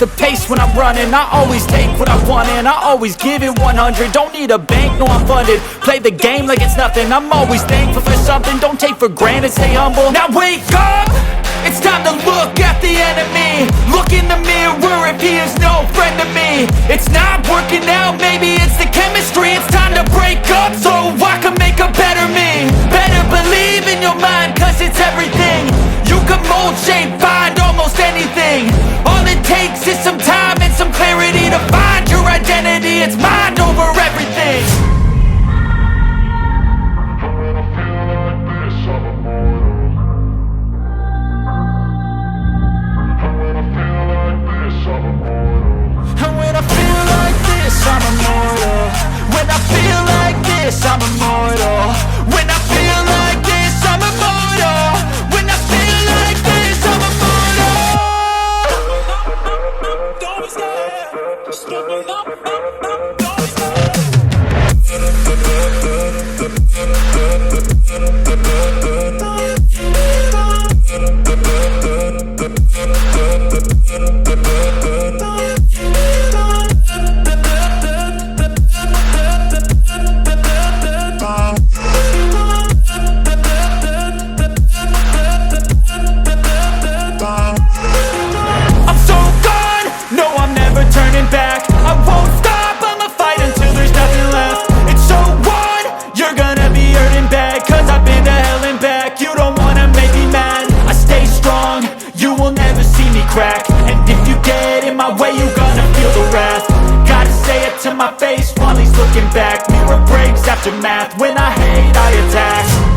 the pace when I'm running. I always take what I want and I always give it 100. Don't need a bank, no I'm funded. Play the game like it's nothing. I'm always thankful for something. Don't take for granted, stay humble. Now wake up! It's time to look at the enemy. Look in the mirror if he is no friend to me. It's not working out, maybe it's the chemistry. It's time to break up so I can make a better me. Better believe in your mind, cause it's everything. You can mold, shape, find almost anything. All it takes is some time and some clarity to find your identity. It's mind over everything. And when I feel like this, I'm immortal. When I feel like this, I'm immortal. When I feel like this, I'm immortal. When I feel like this, I'm immortal. Don't stop. Just give me up. To my face while he's looking back. Mirror breaks after math. When I hate, I attack.